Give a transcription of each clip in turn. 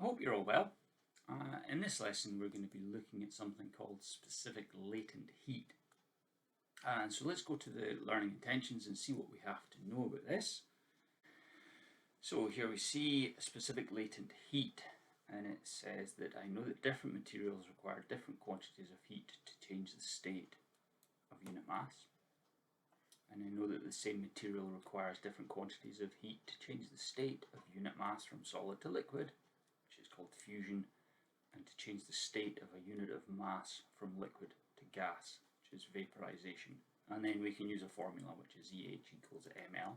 I hope you're all well. In this lesson we're going to be looking at something called specific latent heat. So let's go to the learning intentions and see what we have to know about this. So here we see specific latent heat, and it says that I know that different materials require different quantities of heat to change the state of unit mass. And I know that the same material requires different quantities of heat to change the state of unit mass from solid to liquid, which is called fusion, and to change the state of a unit of mass from liquid to gas, which is vaporization. And then we can use a formula, which is EH equals ml,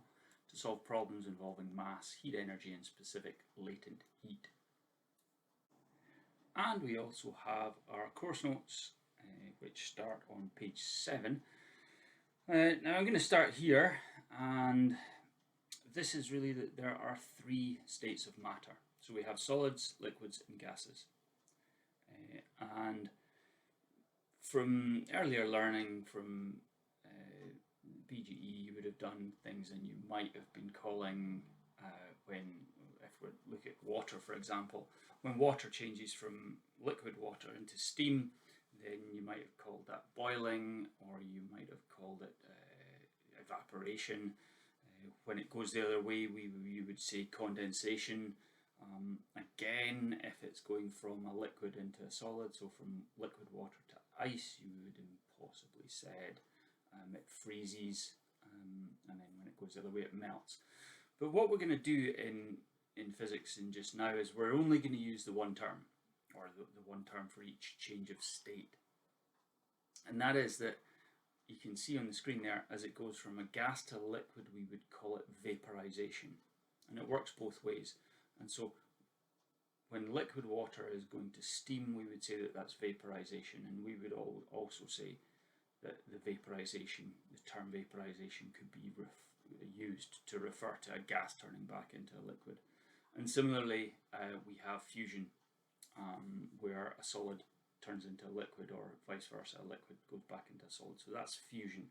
to solve problems involving mass, heat energy, and specific latent heat. And we also have our course notes, which start on page 7. Now I'm going to start here, and this is really that there are 3 states of matter. So we have solids, liquids, and gases. And from earlier learning from BGE, you would have done things, and you might have been calling if we look at water, for example, when water changes from liquid water into steam, then you might have called that boiling, or you might have called it evaporation. When it goes the other way, you would say condensation. Again, if it's going from a liquid into a solid, so from liquid water to ice, you would have possibly said it freezes, and then when it goes the other way, it melts. But what we're going to do in physics in just now is we're only going to use the one term, or the one term for each change of state. And that is that you can see on the screen there, as it goes from a gas to liquid, we would call it vaporization. And it works both ways. And so when liquid water is going to steam, we would say that that's vaporization. And we would also say that the term vaporization could be used to refer to a gas turning back into a liquid. And similarly, we have fusion, where a solid turns into a liquid, or vice versa, a liquid goes back into a solid. So that's fusion.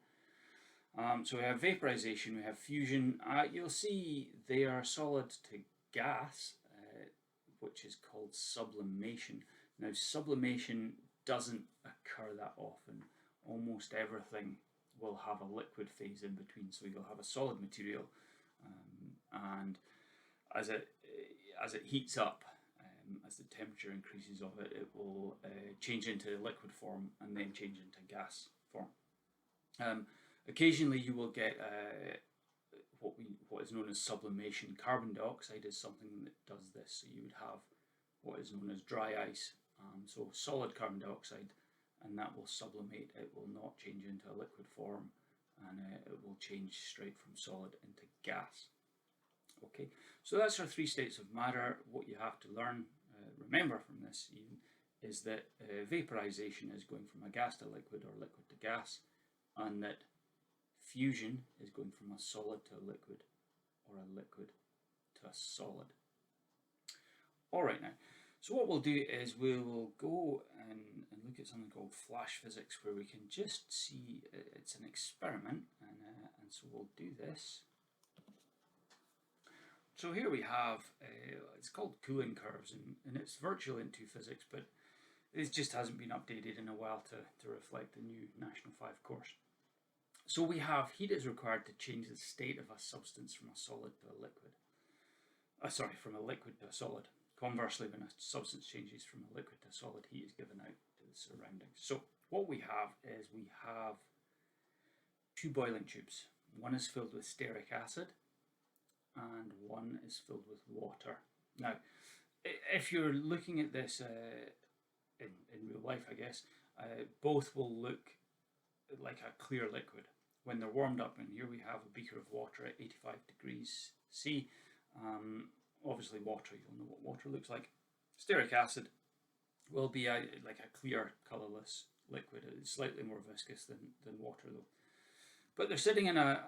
So we have vaporization, we have fusion. You'll see they are solid to gas, which is called sublimation. Now, sublimation doesn't occur that often. Almost everything will have a liquid phase in between. So you'll have a solid material, and as it heats up, as the temperature increases of it, it will change into liquid form and then change into gas form. Occasionally you will get what is known as sublimation. Carbon dioxide is something that does this. So you would have what is known as dry ice, so solid carbon dioxide, and that will sublimate. It will not change into a liquid form, and it will change straight from solid into gas. Okay, so that's our 3 states of matter. What you have to remember from this even, is that vaporization is going from a gas to liquid, or liquid to gas, and that fusion is going from a solid to a liquid, or a liquid to a solid. Alright, now, so what we'll do is we'll go and look at something called flash physics, where we can just see it's an experiment, and so we'll do this. So here we have, it's called cooling curves, and it's virtual into physics, but it just hasn't been updated in a while to reflect the new National 5 course. So we have heat is required to change the state of a substance from a solid to a liquid. From a liquid to a solid. Conversely, when a substance changes from a liquid to a solid, heat is given out to the surroundings. So what we have is we have 2 boiling tubes. One is filled with stearic acid, and one is filled with water. Now, if you're looking at this in real life, I guess, both will look like a clear liquid when they're warmed up. And here we have a beaker of water at 85 degrees C. Obviously water, you'll know what water looks like. Stearic acid will be like a clear, colourless liquid. It's slightly more viscous than water though. But they're sitting in a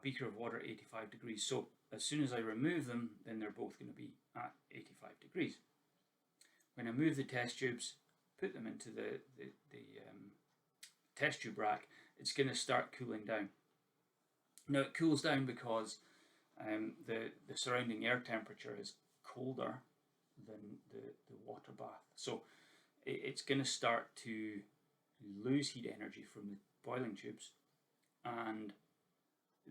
beaker of water at 85 degrees. So as soon as I remove them, then they're both going to be at 85 degrees. When I move the test tubes, put them into the test tube rack, it's going to start cooling down. Now it cools down because the surrounding air temperature is colder than the water bath. So it's going to start to lose heat energy from the boiling tubes, and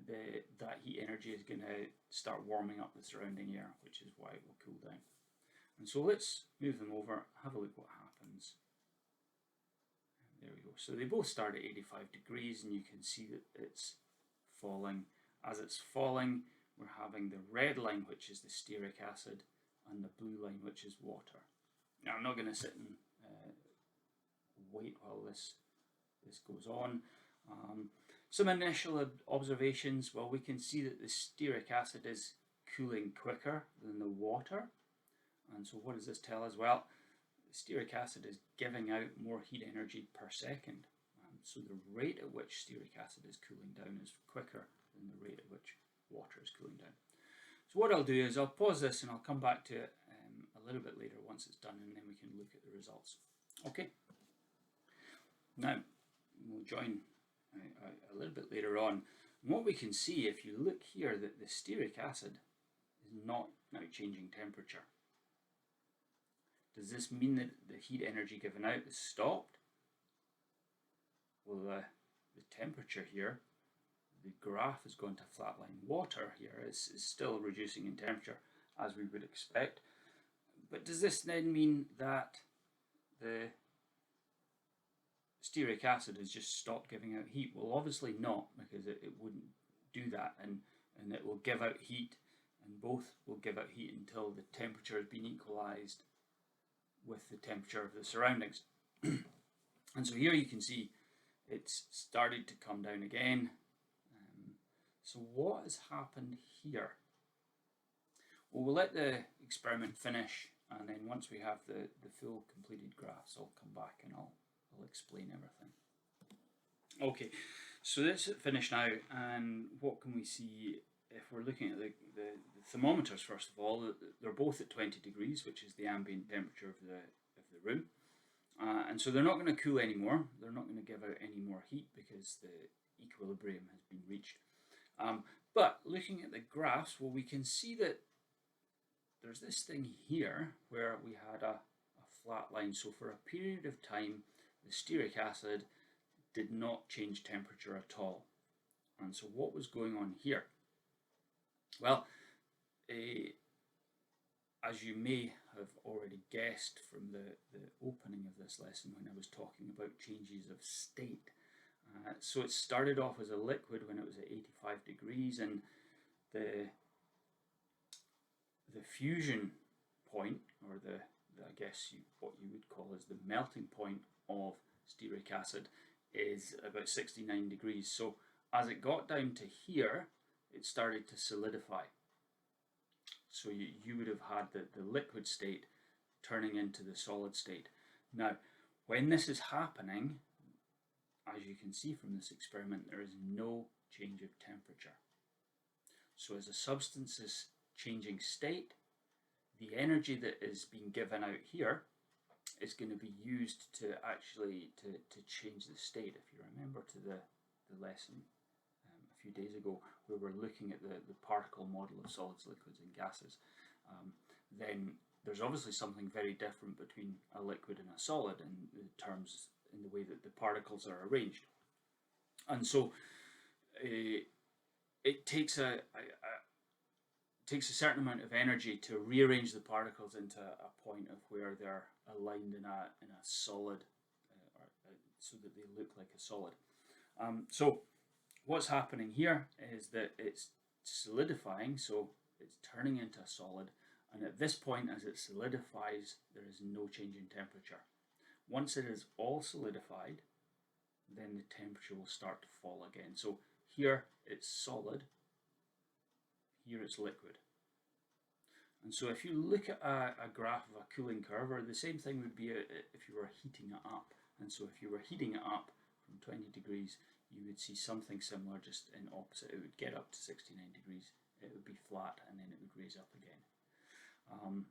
that heat energy is going to start warming up the surrounding air, which is why it will cool down. And so let's move them over, have a look what happens. There we go. So they both start at 85 degrees, and you can see that it's falling. As it's falling, we're having the red line, which is the stearic acid, and the blue line, which is water. Now I'm not going to sit and wait while this goes on. Some initial observations. Well, we can see that the stearic acid is cooling quicker than the water. And so what does this tell us? Well, the stearic acid is giving out more heat energy per second. So the rate at which stearic acid is cooling down is quicker than the rate at which water is cooling down. So what I'll do is I'll pause this and I'll come back to it a little bit later once it's done, and then we can look at the results. Okay. Now, we'll join a little bit later on. And what we can see, if you look here, that the stearic acid is not now changing temperature. Does this mean that the heat energy given out is stopped? Well, the temperature here, the graph is going to flatline. Water here is still reducing in temperature, as we would expect. But does this then mean that the stearic acid has just stopped giving out heat? Well, obviously not, because it wouldn't do that, and it will give out heat, and both will give out heat until the temperature has been equalized with the temperature of the surroundings. And so here you can see it's started to come down again. So what has happened here? Well, we'll let the experiment finish, and then once we have the full completed graphs, I'll come back and I'll explain everything. Okay, so that's it finished now, and what can we see if we're looking at the thermometers? First of all, they're both at 20 degrees, which is the ambient temperature of the room, and so they're not going to cool anymore. They're not going to give out any more heat because the equilibrium has been reached. But looking at the graphs, well, we can see that there's this thing here where we had a flat line. So for a period of time, the stearic acid did not change temperature at all. And so what was going on here? Well, as you may have already guessed from the opening of this lesson when I was talking about changes of state, so it started off as a liquid when it was at 85 degrees, and the fusion point, or I guess what you would call as the melting point of stearic acid, is about 69 degrees. So as it got down to here, it started to solidify. So you would have had the liquid state turning into the solid state. Now, when this is happening, as you can see from this experiment, there is no change of temperature. So as a substance is changing state, the energy that is being given out here is going to be used to actually to change the state. If you remember to the lesson a few days ago, where we're looking at the particle model of solids, liquids and gases, then there's obviously something very different between a liquid and a solid in terms in the way that the particles are arranged. And so it takes a certain amount of energy to rearrange the particles into a point of where they're aligned in a solid, so that they look like a solid. So what's happening here is that it's solidifying, so it's turning into a solid, and at this point, as it solidifies, there is no change in temperature. Once it is all solidified, then the temperature will start to fall again. So here it's solid, here it's liquid. And so if you look at a graph of a cooling curve, or the same thing would be if you were heating it up. And so if you were heating it up from 20 degrees, you would see something similar, just in opposite. It would get up to 69 degrees, it would be flat, and then it would raise up again.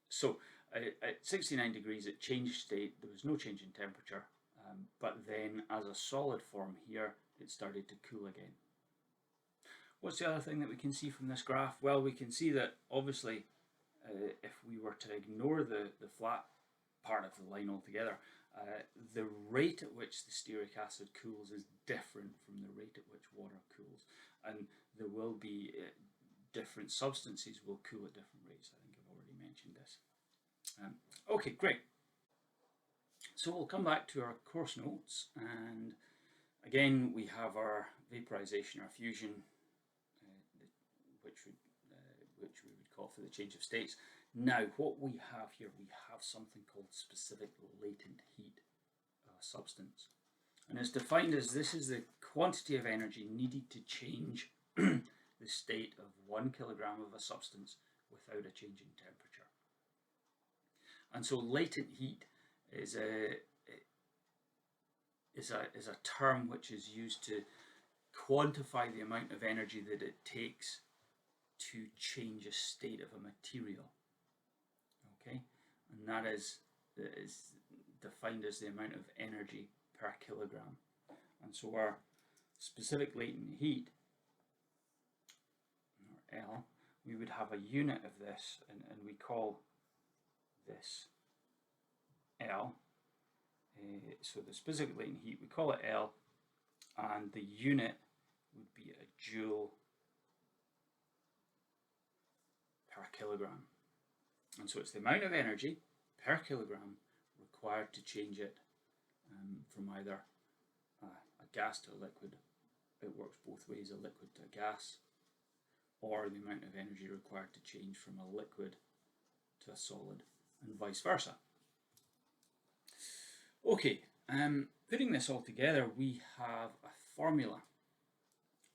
So at 69 degrees it changed state, there was no change in temperature, but then as a solid form here, it started to cool again. What's the other thing that we can see from this graph? Well, we can see that obviously if we were to ignore the flat part of the line altogether, the rate at which the stearic acid cools is different from the rate at which water cools, and there will be different substances will cool at different rates. I think I've already mentioned this. Okay, great. So we'll come back to our course notes, and again we have our vaporization, our fusion, which we would call for the change of states. Now what we have here, we have something called specific latent heat of a substance, and it's defined as this is the quantity of energy needed to change the state of 1 kilogram of a substance without a change in temperature. And so latent heat is a term which is used to quantify the amount of energy that it takes to change a state of a material. Okay, and that is defined as the amount of energy per kilogram. And so our specific latent heat, or L, we would have a unit of this, and we call this L. So the specific latent heat, we call it L, and the unit would be a joule per kilogram. And so it's the amount of energy per kilogram required to change it from either a gas to a liquid. It works both ways, a liquid to a gas, or the amount of energy required to change from a liquid to a solid, and vice versa. Okay, putting this all together, we have a formula.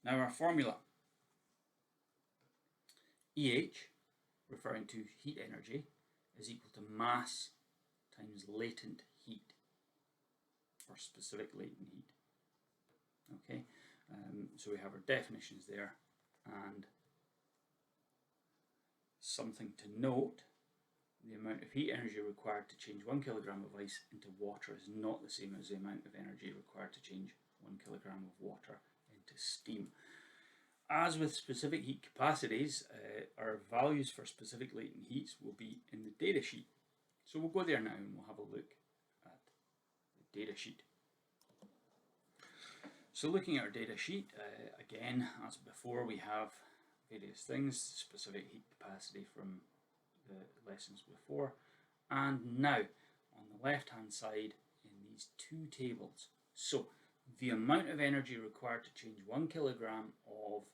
Now our formula, EH, referring to heat energy, is equal to mass times latent heat, or specific latent heat. Okay, so we have our definitions there, and something to note: the amount of heat energy required to change 1 kilogram of ice into water is not the same as the amount of energy required to change 1 kilogram of water into steam. As with specific heat capacities, our values for specific latent heats will be in the data sheet. So we'll go there now and we'll have a look at the data sheet. So looking at our data sheet, again, as before, we have various things: specific heat capacity from the lessons before, and now on the left hand side in these two tables. So the amount of energy required to change 1 kilogram of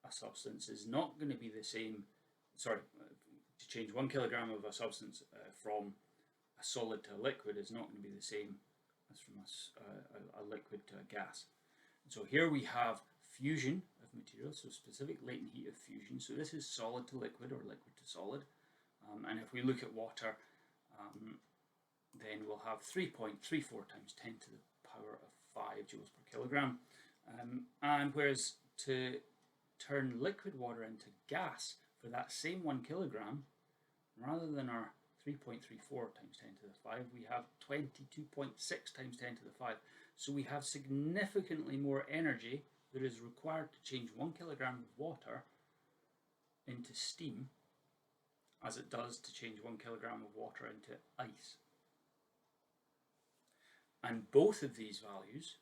a substance is not going to be the same, to change 1 kilogram of a substance from a solid to a liquid is not going to be the same as from a liquid to a gas. And so here we have fusion of materials, so specific latent heat of fusion. So this is solid to liquid or liquid to solid. And if we look at water, then we'll have 3.34 times 10 to the power of 5 joules per kilogram. And whereas to turn liquid water into gas for that same 1 kilogram, rather than our 3.34 times 10 to the 5, we have 22.6 times 10 to the 5. So we have significantly more energy that is required to change 1 kilogram of water into steam as it does to change 1 kilogram of water into ice. And both of these values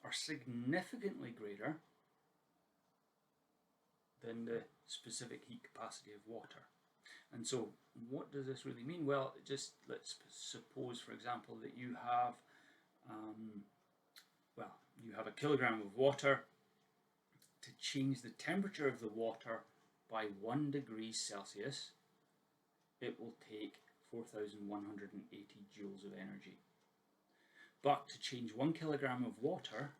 are significantly greater than the specific heat capacity of water. And so what does this really mean? Well, just let's suppose, for example, that you have a kilogram of water. To change the temperature of the water by 1 degree Celsius, it will take 4,180 joules of energy. But to change 1 kilogram of water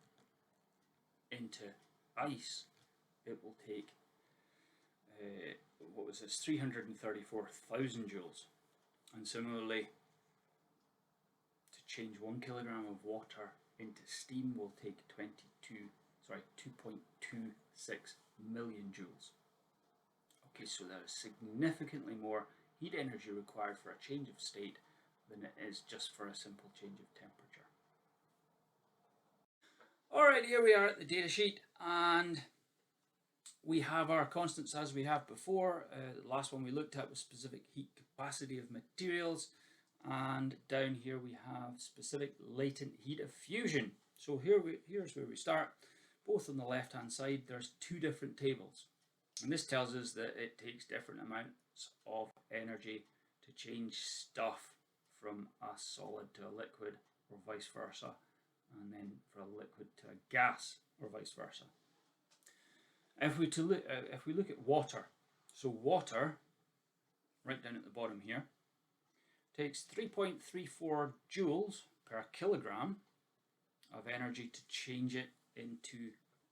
into ice, it will take 334,000 joules. And similarly, to change 1 kilogram of water into steam will take 2.26 million joules. Okay, so there is significantly more heat energy required for a change of state than it is just for a simple change of temperature. Alright, here we are at the data sheet, and we have our constants as we have before. The last one we looked at was specific heat capacity of materials, and down here we have specific latent heat of fusion. So here's where we start. Both on the left hand side there's two different tables, and this tells us that it takes different amounts of energy to change stuff from a solid to a liquid, or vice versa, and then for a liquid to a gas, or vice versa. If we look at water, so water, right down at the bottom here, takes 3.34 joules per kilogram of energy to change it into,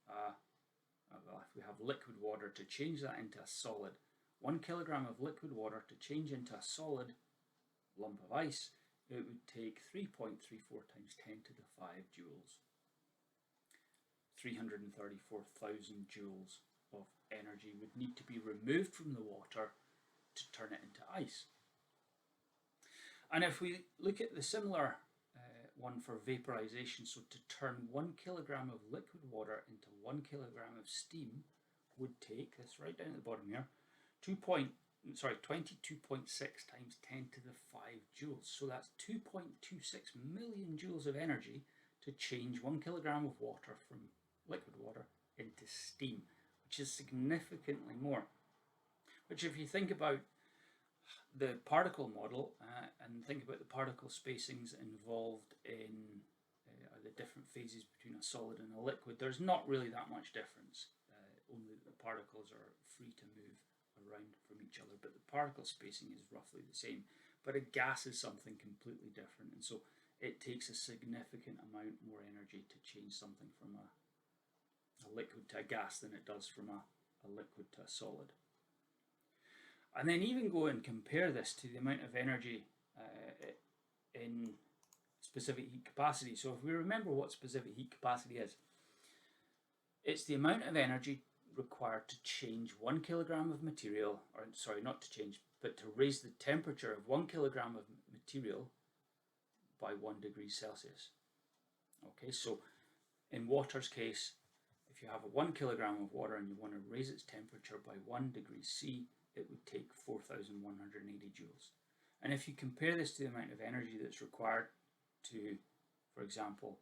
well, if we have liquid water, to change that into a solid. 1 kilogram of liquid water to change into a solid lump of ice, it would take 3.34 times 10 to the 5 joules. 334,000 joules of energy would need to be removed from the water to turn it into ice. And if we look at the similar one for vaporization, so to turn 1 kilogram of liquid water into 1 kilogram of steam would take, this right down at the bottom here, 22.6 times 10 to the 5 joules. So that's 2.26 million joules of energy to change 1 kilogram of water from liquid water into steam, which is significantly more. Which, if you think about the particle model and think about the particle spacings involved in the different phases between a solid and a liquid, there's not really that much difference. Only the particles are free to move around from each other, but the particle spacing is roughly the same. But a gas is something completely different, and so it takes a significant amount more energy to change something from a liquid to a gas than it does from a liquid to a solid. And then even go and compare this to the amount of energy in specific heat capacity. So if we remember what specific heat capacity is, it's the amount of energy required to change 1 kilogram of material, or sorry, not to change, but to raise the temperature of 1 kilogram of material by 1 degree Celsius. Okay, so in water's case, if you have a 1 kilogram of water and you want to raise its temperature by 1 degree C, it would take 4,180 joules. And if you compare this to the amount of energy that's required to, for example,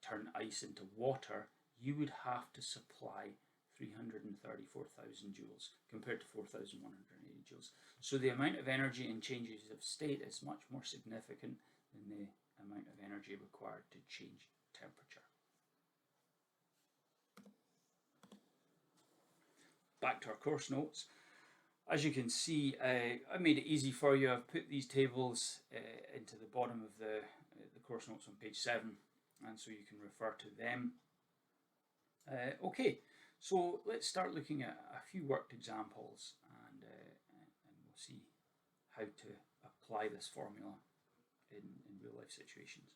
turn ice into water, you would have to supply 334,000 joules compared to 4,180 joules. So the amount of energy in changes of state is much more significant than the amount of energy required to change temperature. Back to our course notes. As you can see, I made it easy for you. I've put these tables into the bottom of the course notes on page 7, and so you can refer to them. Okay, so let's start looking at a few worked examples, and we'll see how to apply this formula in real life situations.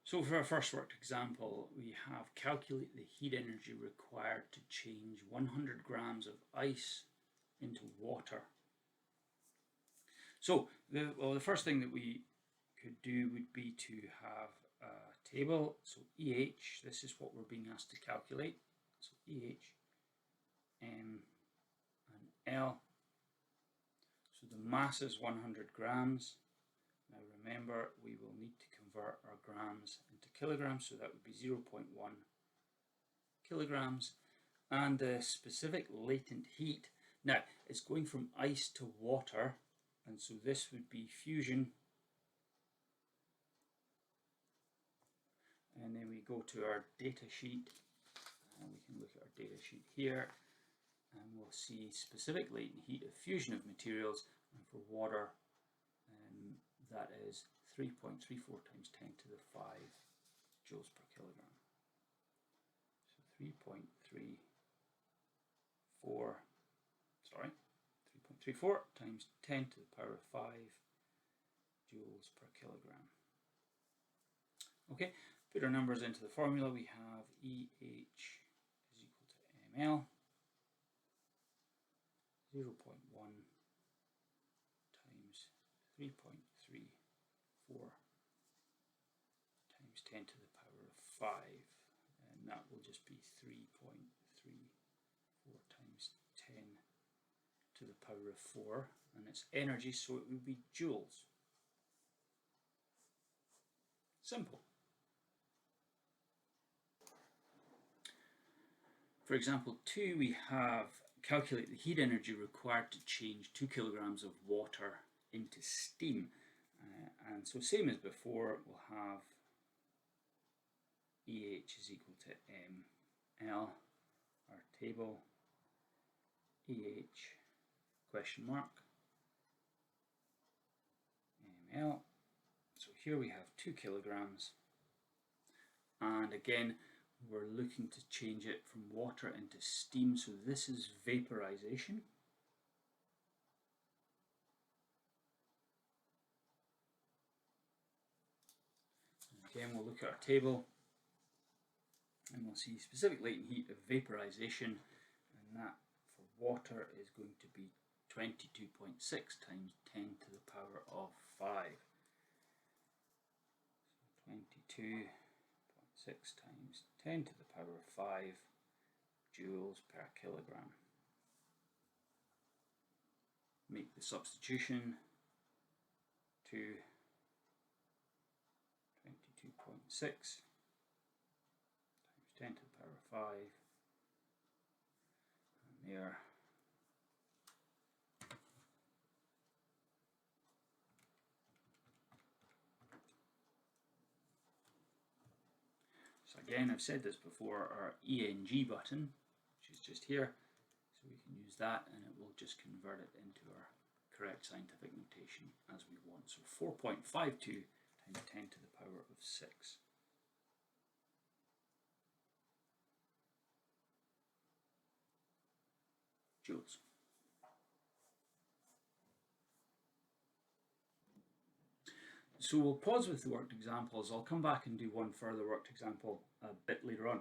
So for our first worked example, we have calculate the heat energy required to change 100 grams of ice into water. So the first thing that we could do would be to have a table. So EH, this is what we're being asked to calculate. So EH, M and L. So the mass is 100 grams. Now remember, we will need to convert our grams into kilograms, so that would be 0.1 kilograms. And the specific latent heat, now it's going from ice to water, and so this would be fusion. And then we go to our data sheet, and we can look at our data sheet here, and we'll see specific latent heat of fusion of materials, and for water, that is 3.34 times 10 to the 5 joules per kilogram. So 3.34 times 10 to the power of 5 joules per kilogram. Okay, put our numbers into the formula. We have EH is equal to ml, 0.1 times 3.34 10 to the power of 5, and that will just be 3.34 times 10 to the power of 4, and it's energy, so it would be joules. Simple. For example 2, we have calculate the heat energy required to change 2 kilograms of water into steam. And so same as before, we'll have EH is equal to ML, our table, EH question mark, ML. So here we have 2 kilograms, and again we're looking to change it from water into steam, so this is vaporization. Again, we'll look at our table and we'll see specific latent heat of vaporization, and that for water is going to be 22.6 times 10 to the power of 5. 22.6 times 10 to the power of 5 joules per kilogram. Make the substitution to 22.6 times 10 to the power of 5, and there. So again, I've said this before, our ENG button, which is just here, so we can use that and it will just convert it into our correct scientific notation as we want. So 4.52 times 10 to the power of 6. Joules. So we'll pause with the worked examples. I'll come back and do one further worked example a bit later on.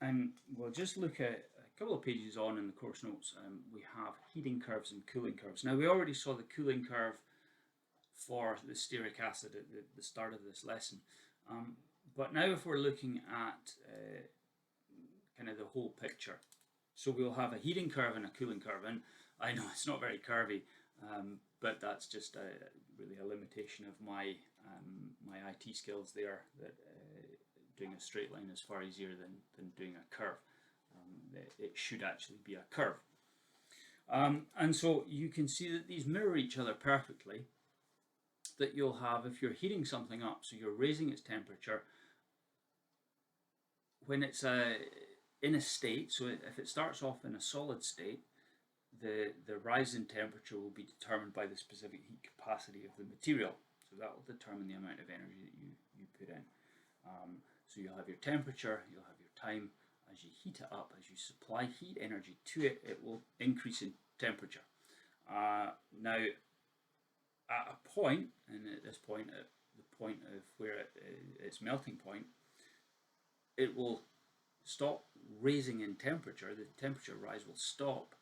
And we'll just look at a couple of pages on in the course notes. We have heating curves and cooling curves. Now we already saw the cooling curve for the stearic acid at the start of this lesson. But now if we're looking at kind of the whole picture. So we'll have a heating curve and a cooling curve. And I know it's not very curvy, but that's just really a limitation of my my IT skills there, that doing a straight line is far easier than doing a curve. It should actually be a curve. And so you can see that these mirror each other perfectly, that you'll have, if you're heating something up, so you're raising its temperature, when it's in a state, so if it starts off in a solid state, the rise in temperature will be determined by the specific heat capacity of the material. So that will determine the amount of energy that you put in. So you'll have your temperature, you'll have your time. As you heat it up, as you supply heat energy to it, it will increase in temperature. Now, at a point, and at this point, at the point of where its melting point, it will stop raising in temperature. The temperature rise will stop,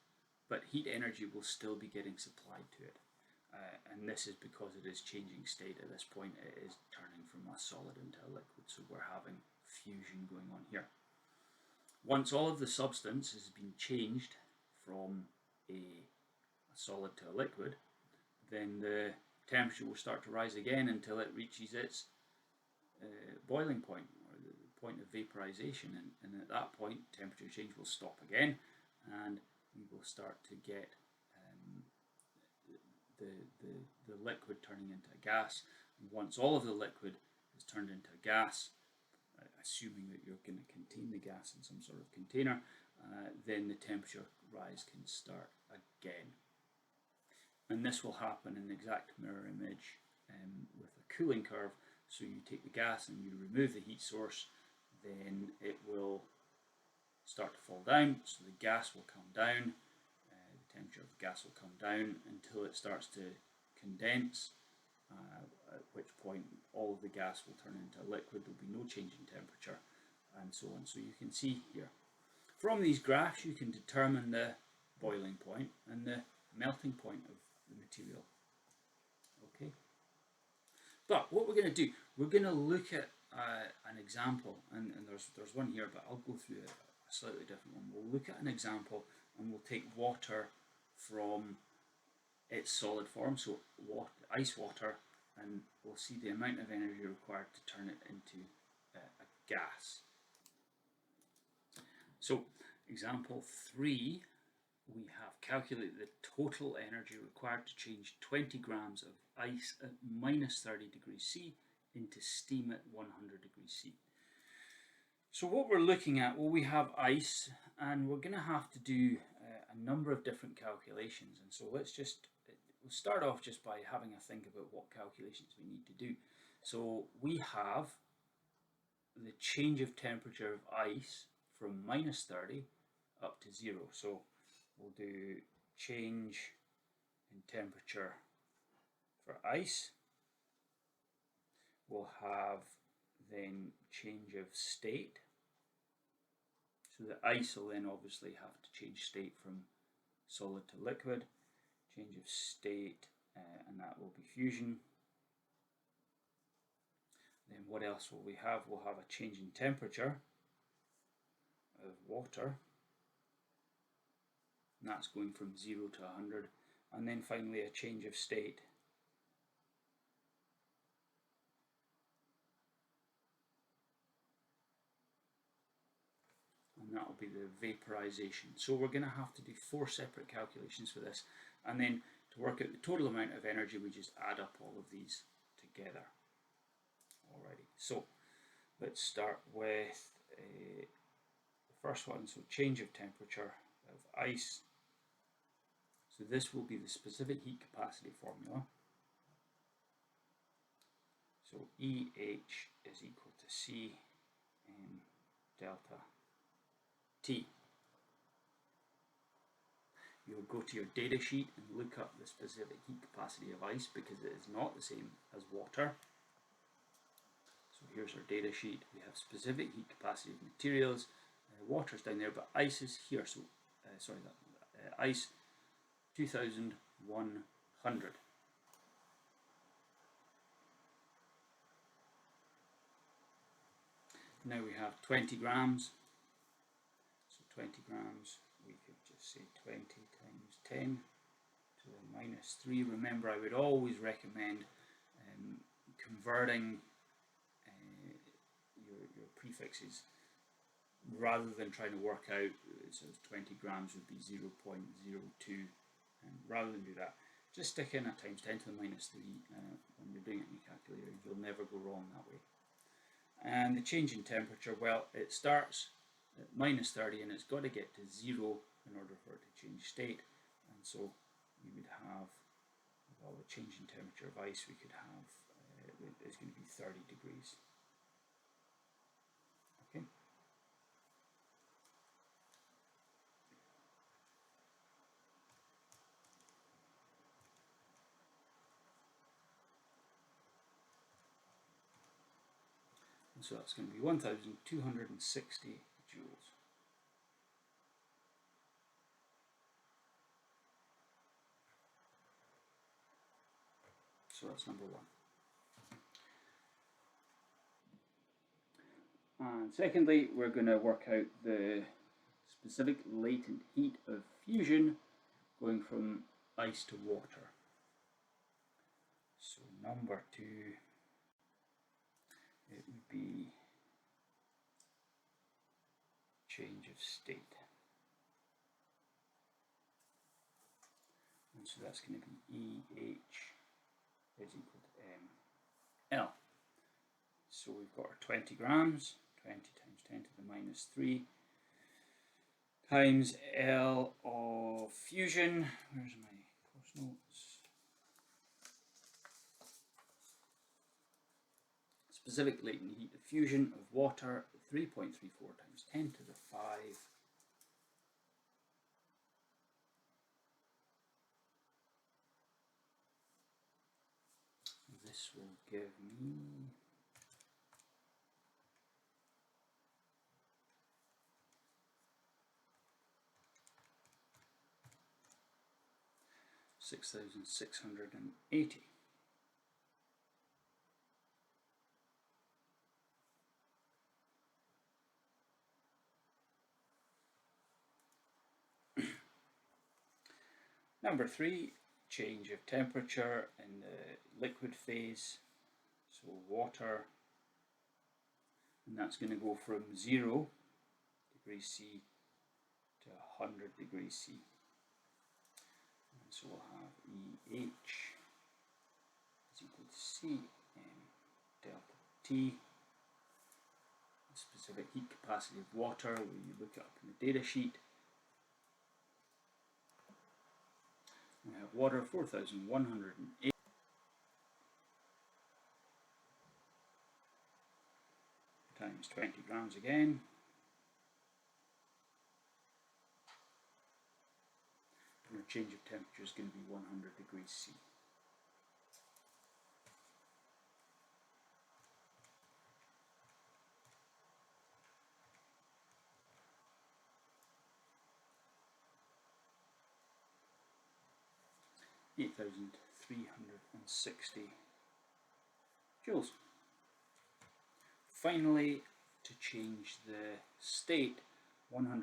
but heat energy will still be getting supplied to it. And this is because it is changing state at this point. It is turning from a solid into a liquid, so we're having fusion going on here. Once all of the substance has been changed from a solid to a liquid, then the temperature will start to rise again until it reaches its boiling point, or the point of vaporization, and at that point temperature change will stop again, and we will start to get the liquid turning into a gas. And once all of the liquid is turned into a gas, assuming that you're going to contain the gas in some sort of container, then the temperature rise can start again. And this will happen in the exact mirror image with a cooling curve. So you take the gas and you remove the heat source, then it will start to fall down, so the gas will come down, the temperature of the gas will come down until it starts to condense, at which point all of the gas will turn into a liquid. There will be no change in temperature, and so on. So you can see here, from these graphs you can determine the boiling point and the melting point of the material. Okay. But what we're going to do, we're going to look at an example, and there's one here, but I'll go through a slightly different one. We'll look at an example and we'll take water from its solid form, so ice water, and we'll see the amount of energy required to turn it into a gas. So example 3, we have calculated the total energy required to change 20 grams of ice at minus 30 degrees C into steam at 100 degrees C. So what we're looking at, well, we have ice, and we're going to have to do a number of different calculations. And so we'll start off just by having a think about what calculations we need to do. So we have the change of temperature of ice from minus 30 up to 0. So we'll do change in temperature for ice. We'll have then change of state. So the ice will then obviously have to change state from solid to liquid. Change of state, and that will be fusion. Then what else will we have? We'll have a change in temperature of water. And that's going from 0 to 100. And then finally a change of state. And that will be the vaporization. So we're going to have to do 4 separate calculations for this. And then to work out the total amount of energy, we just add up all of these together. Alrighty, so let's start with the first one. So change of temperature of ice. So this will be the specific heat capacity formula. So EH is equal to C m delta T. You'll go to your data sheet and look up the specific heat capacity of ice, because it is not the same as water. So here's our data sheet. We have specific heat capacity of materials. Water's down there, but ice is here. So ice 2100. Now we have 20 grams. So 20 grams, we could just say 20 times 10 to the minus 3. Remember, I would always recommend converting your prefixes rather than trying to work out, so 20 grams would be 0.02. Rather than do that, just stick in a times 10 to the minus 3 when you're doing it in your calculator. You'll never go wrong that way. And the change in temperature, well, it starts at minus 30 and it's got to get to 0 in order for it to change state. And so we would have, well, the change in temperature of ice, we could have, it's going to be 30 degrees. Okay. And so that's going to be 1,260 joules. So that's number 1. And secondly, we're going to work out the specific latent heat of fusion going from ice to water. So number 2, it would be change of state. And so that's going to be EH is equal to mL. So we've got our 20 grams, 20 times 10 to the minus 3, times L of fusion. Where's my course notes? Specific latent heat of fusion of water, 3.34 times 10 to the 5. This will give me 6,680. Number 3, change of temperature in the liquid phase, so water, and that's going to go from 0 degrees C to 100 degrees C. And so we'll have EH is equal to Cm delta T. The specific heat capacity of water, we look it up in the data sheet. We have water 4,108 times 20 grams again. And our change of temperature is going to be 100 degrees C. (8,360 joules). Finally, to change the state, 20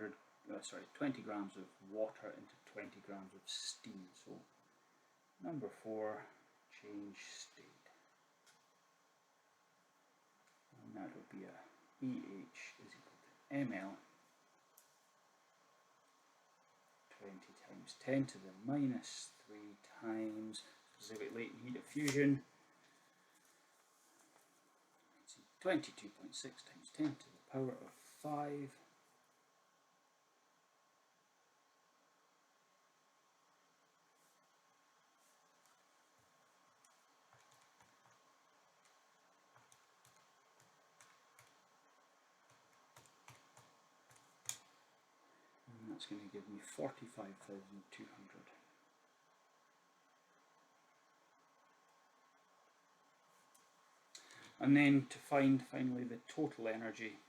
grams of water into 20 grams of steam. So number 4, change state. And that will be a EH is equal to ml 20 times 10 to the minus 3 times specific latent heat of fusion. 22.6 times 10 to the power of 5. And that's going to give me 45,200. And then to find finally the total energy,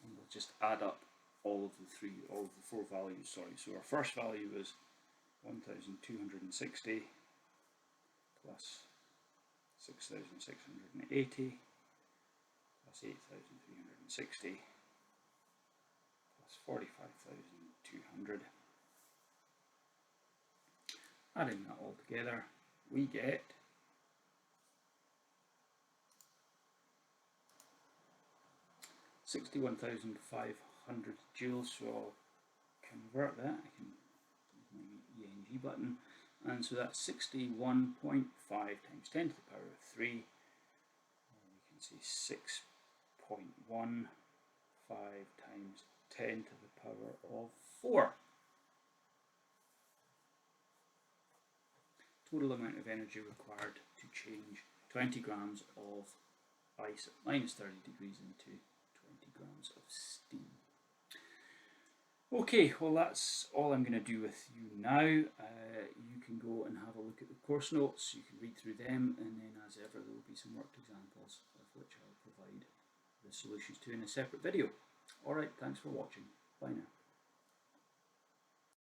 and we'll just add up all of the 4 values, sorry. So our first value was 1,260 plus 6,680 plus 8,360 plus 45,200. Adding that all together, we get 61,500 joules. So I'll convert that. I can use my ENG button, and so that's 61.5 times 10 to the power of 3. We can see 6.15 times 10 to the power of 4. Total amount of energy required to change 20 grams of ice at minus 30 degrees into 20 grams of steam. Okay, well that's all I'm going to do with you now. You can go and have a look at the course notes, you can read through them, and then as ever there will be some worked examples of which I'll provide the solutions to in a separate video. Alright, thanks for watching. Bye now.